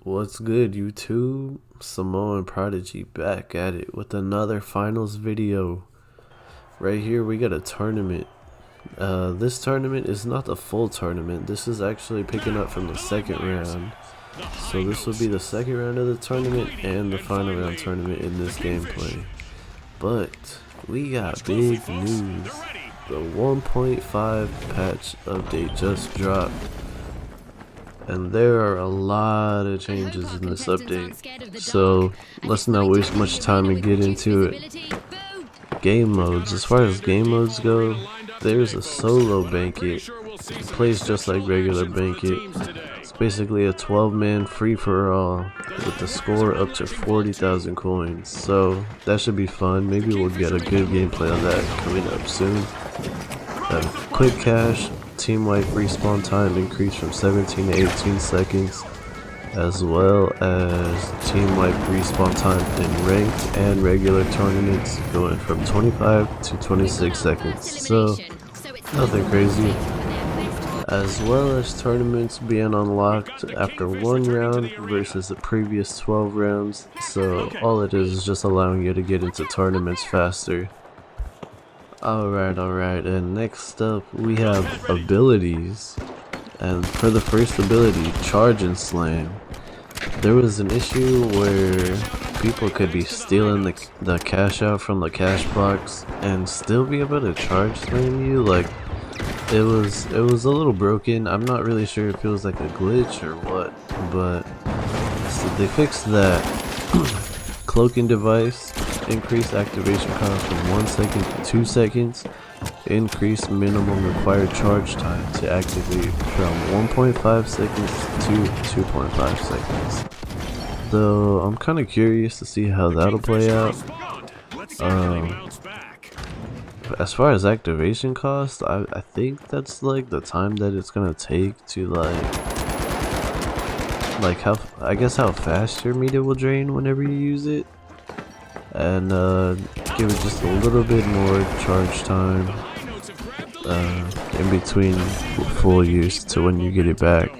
What's good, YouTube? Samoan Prodigy back at it with another finals video. Right here we got a tournament. This tournament is not the full tournament. This is actually picking up from the second round. So this will be the second round of the tournament and the final round tournament in this gameplay. But we got big news. The 1.5 patch update just dropped. And there are a lot of changes in this update, so let's not waste much time and get into it. Game modes. As far as game modes go, there's a solo banquet. It plays just like regular banquet. It's basically a 12-man free-for-all with the score up to 40,000 coins, so that should be fun. Maybe we'll get a good gameplay on that coming up soon. Quick cash. Team-wide respawn time increased from 17 to 18 seconds, as well as team-wide respawn time in ranked and regular tournaments going from 25 to 26 seconds, so nothing crazy. As well as tournaments being unlocked after one round versus the previous 12 rounds, so all it is just allowing you to get into tournaments faster. Alright, and next up we have abilities. And for the first ability, Charge and Slam, there was an issue where people could be stealing the cash out from the cash box and still be able to charge slam you. Like, it was a little broken. I'm not really sure if it was like a glitch or what, but so they fixed that. Cloaking device, increase activation cost from 1 second to 2 seconds, increase minimum required charge time to activate from 1.5 seconds to 2.5 seconds. So I'm kind of curious to see how that'll play out. As far as activation cost, I think that's like the time that it's gonna take to how fast your meter will drain whenever you use it, and give it just a little bit more charge time in between full use to when you get it back.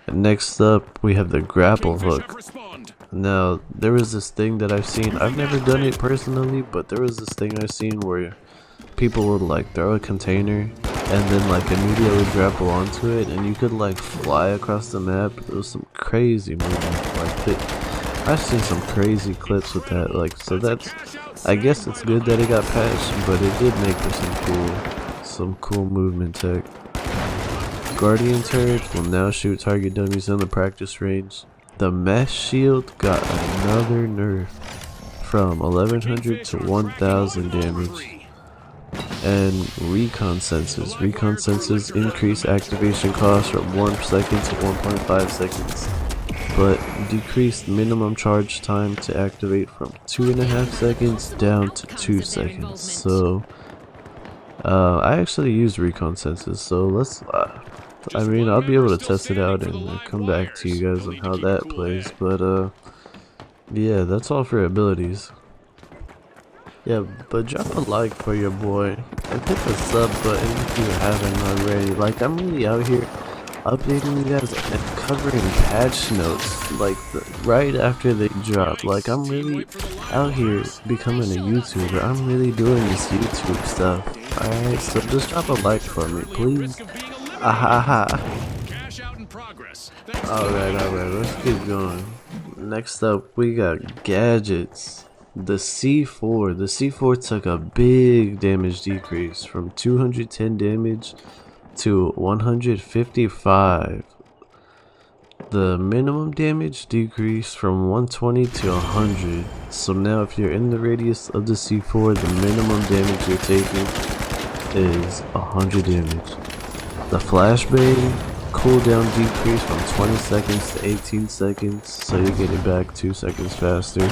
And next up we have the grapple hook. Now there was this thing that I've seen, I've never done it personally, but there was this thing I've seen where people would like throw a container and then like immediately grapple onto it, and you could like fly across the map. It was some crazy movement. Like I've seen some crazy clips with that. Like, so that's, I guess it's good that it got patched, but it did make for some cool movement tech. Guardian turret will now shoot target dummies in the practice range. The mesh shield got another nerf from 1100 to 1000 damage. And recon sensors. Recon sensors increase activation cost from 1 second to 1.5 seconds, but decreased minimum charge time to activate from 2.5 seconds down to 2 seconds. So I actually use recon sensors, so let's I'll be able to test it out and come back to you guys on how that plays. But yeah, that's all for abilities. Yeah, but drop a like for your boy and hit the sub button if you haven't already. Like, I'm really out here updating you guys and covering patch notes like right after they drop. Like, I'm really out here becoming a YouTuber. I'm really doing this YouTube stuff. Alright, so just drop a like for me, please. Ahaha. Alright, let's keep going. Next up, we got gadgets. The C4 took a big damage decrease from 210 damage to 155. The minimum damage decreased from 120 to 100. So now if you're in the radius of the C4, the minimum damage you're taking is 100 damage. The flashbang cooldown decreased from 20 seconds to 18 seconds, so you get it back 2 seconds faster.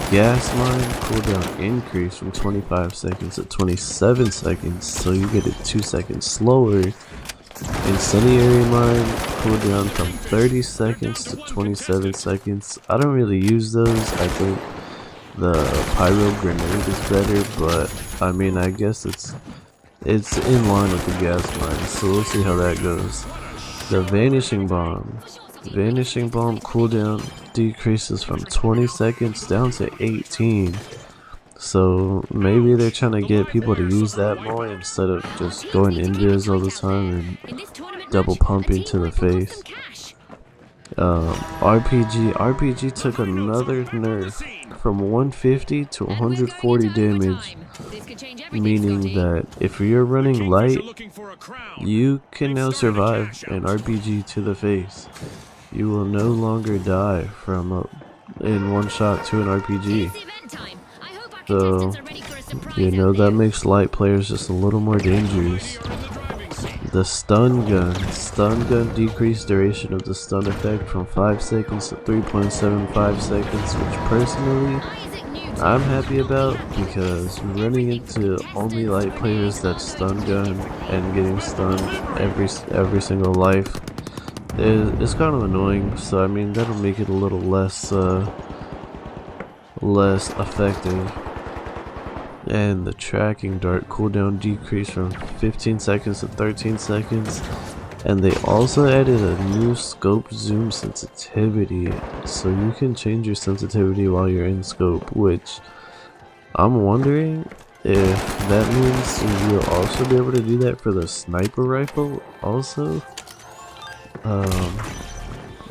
Gas mine cooldown increased from 25 seconds to 27 seconds, so you get it 2 seconds slower. Incendiary mine cooldown from 30 seconds to 27 seconds. I don't really use those. I think the pyro grenade is better, but I mean, I guess it's in line with the gas mine, so we'll see how that goes. The vanishing bomb Vanishing Bomb cooldown decreases from 20 seconds down to 18. So maybe they're trying to get people to use that more instead of just going invis all the time and double pumping to the face. RPG took another nerf from 150 to 140 damage, meaning that if you're running light, you can now survive an RPG to the face. You will no longer die from in one shot to an RPG. So, you know, that makes light players just a little more dangerous. The stun gun decreased duration of the stun effect from 5 seconds to 3.75 seconds, which personally I'm happy about, because running into only light players that stun gun and getting stunned every single life is kind of annoying. So I mean, that'll make it a little less effective. And the tracking dart cooldown decreased from 15 seconds to 13 seconds. And they also added a new scope zoom sensitivity, so you can change your sensitivity while you're in scope, which I'm wondering if that means you'll also be able to do that for the sniper rifle also.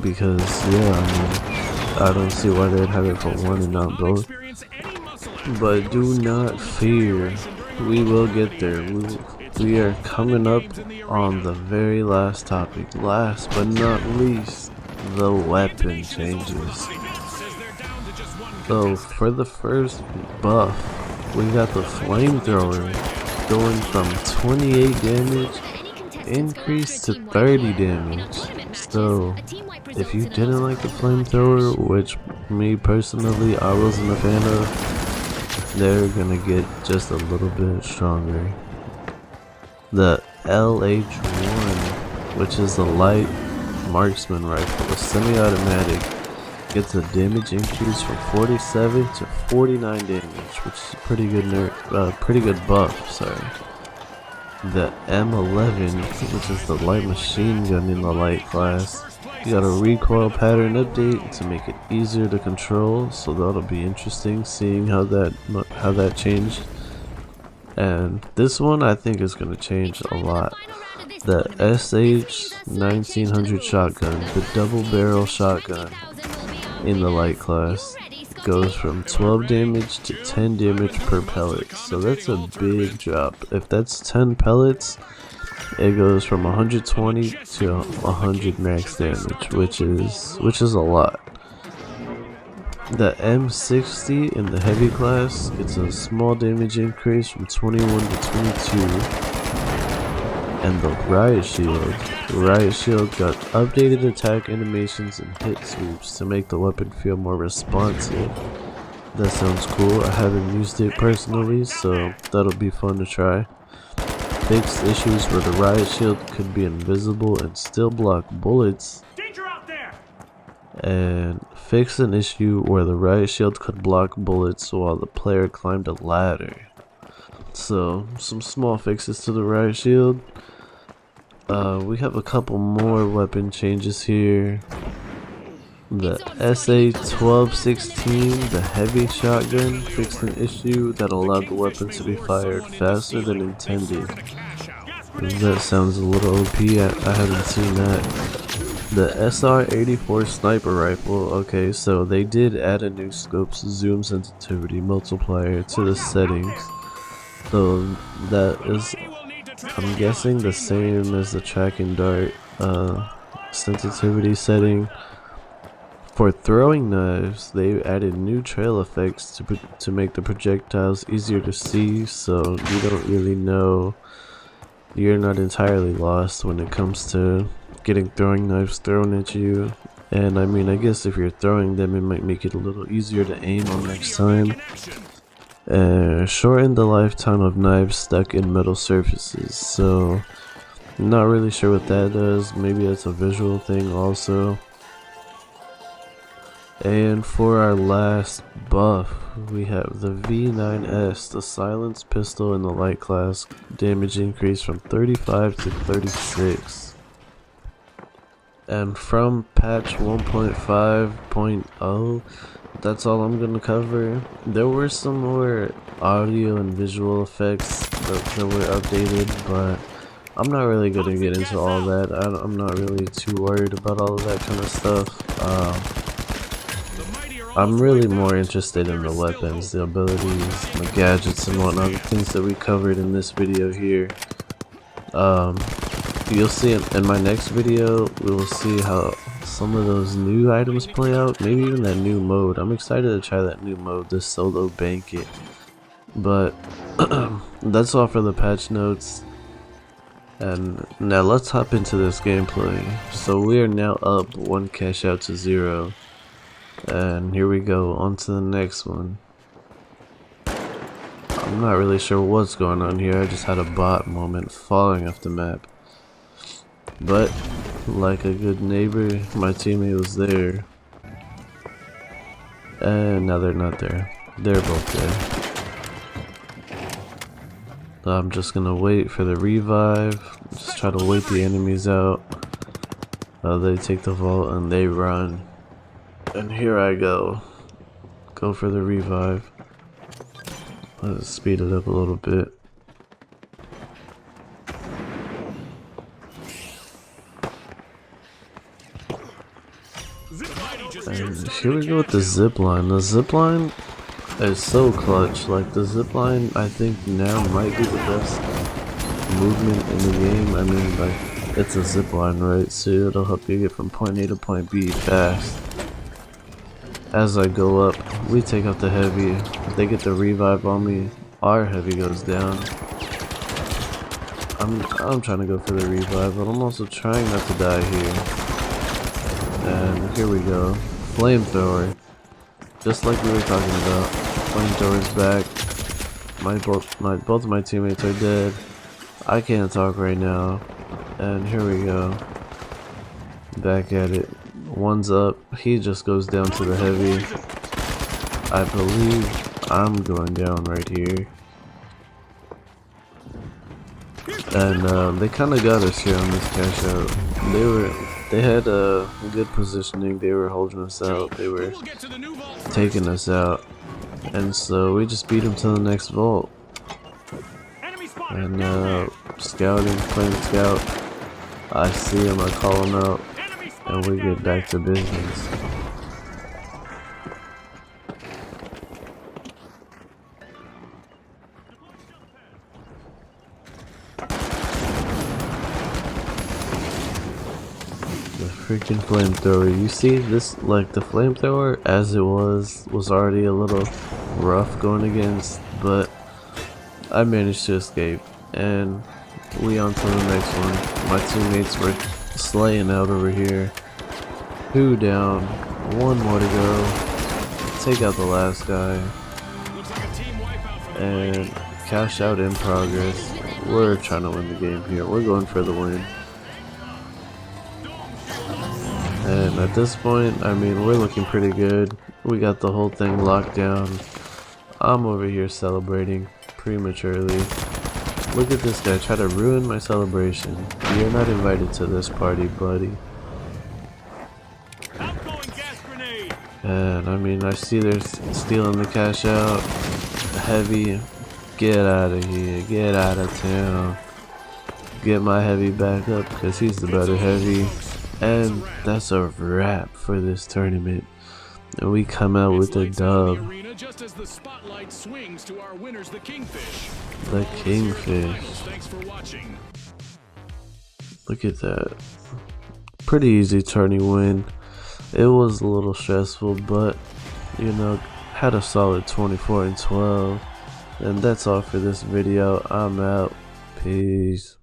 Because yeah, I mean, I don't see why they'd have it for one and not both. But do not fear, we will get there. We are coming up on the very last topic. Last but not least, the weapon changes. So for the first buff, we got the flamethrower going from 28 damage increased to 30 damage. So if you didn't like the flamethrower, which me personally I wasn't a fan of, they're gonna get just a little bit stronger. The LH1, which is the light marksman rifle, a semi-automatic, gets a damage increase from 47 to 49 damage, which is a pretty good buff. Sorry. The M11, which is the light machine gun in the light class, you got a recoil pattern update to make it easier to control, so that'll be interesting seeing how that changed. And this one I think is going to change a lot. The SH 1900 shotgun, the double barrel shotgun in the light class, goes from 12 damage to 10 damage per pellet, so that's a big drop. If that's 10 pellets, it goes from 120 to 100 max damage, which is a lot. The M60 in the heavy class gets a small damage increase from 21 to 22. And the riot shield got updated attack animations and hit sweeps to make the weapon feel more responsive. That sounds cool. I haven't used it personally, so that'll be fun to try. Fixed issues where the riot shield could be invisible and still block bullets. Danger out there! And fix an issue where the riot shield could block bullets while the player climbed a ladder. So, some small fixes to the riot shield. We have a couple more weapon changes here. The SA-1216, the heavy shotgun, fixed an issue that allowed the weapon to be fired faster than intended. That sounds a little OP, I haven't seen that. The SR-84 sniper rifle, okay, so they did add a new scope's zoom sensitivity multiplier to the settings. So that is, I'm guessing, the same as the track and dart sensitivity setting. For throwing knives, they added new trail effects to make the projectiles easier to see, so you don't really know, you're not entirely lost when it comes to getting throwing knives thrown at you. And I mean, I guess if you're throwing them, it might make it a little easier to aim on next time. Shorten the lifetime of knives stuck in metal surfaces, so I'm not really sure what that does. Maybe that's a visual thing also. And for our last buff, we have the V9S, the silenced pistol in the light class, damage increase from 35 to 36. And from patch 1.5.0, that's all I'm gonna cover. There were some more audio and visual effects that were updated, but I'm not really gonna get into all that. I'm not really too worried about all of that kind of stuff. I'm really more interested in the weapons, the abilities, the gadgets and whatnot, the things that we covered in this video here. You'll see in my next video, we will see how some of those new items play out, maybe even that new mode. I'm excited to try that new mode, the solo banquet. But that's all for the patch notes. And now let's hop into this gameplay. So we are now up 1 cash out to 0. And here we go, on to the next one. I'm not really sure what's going on here, I just had a bot moment falling off the map. But, like a good neighbor, my teammate was there. And now they're not there. They're both there. I'm just gonna wait for the revive, just try to wait the enemies out. They take the vault and they run. And here I go. Go for the revive. Let's speed it up a little bit. And here we go with the zipline. The zipline is so clutch. Like, the zipline I think now might be the best movement in the game. I mean, like, it's a zipline, right? So it'll help you get from point A to point B fast. As I go up, we take out the heavy. They get the revive on me. Our heavy goes down. I'm trying to go for the revive, but I'm also trying not to die here. And here we go. Flamethrower. Just like we were talking about. Flamethrower's back. Both of my teammates are dead. I can't talk right now. And here we go. Back at it. One's up. He just goes down to the heavy. I believe I'm going down right here. And they kind of got us here on this cash out. They had a good positioning. They were holding us out. They were taking us out. And so we just beat them to the next vault. And scouting, playing scout. I see him, I call him out. And we get back to business. The freaking flamethrower. You see this, like the flamethrower as it was already a little rough going against, but I managed to escape and we on to the next one. My teammates were slaying out over here. 2 down, 1 more to go. Take out the last guy. And cash out in progress. We're trying to win the game here. We're going for the win. And at this point, I mean, we're looking pretty good. We got the whole thing locked down. I'm over here celebrating prematurely. Look at this guy try to ruin my celebration. You're not invited to this party, buddy. And I mean, I see they're stealing the cash out. Heavy, get out of here, get out of town. Get my heavy back up because he's the better heavy. And that's a wrap for this tournament. And we come out with a dub. Just as the spotlight swings to our winners, the Kingfish. The Kingfish. Thanks for watching. Look at that. Pretty easy tourney win. It was a little stressful, but you know, had a solid 24 and 12. And that's all for this video. I'm out. Peace.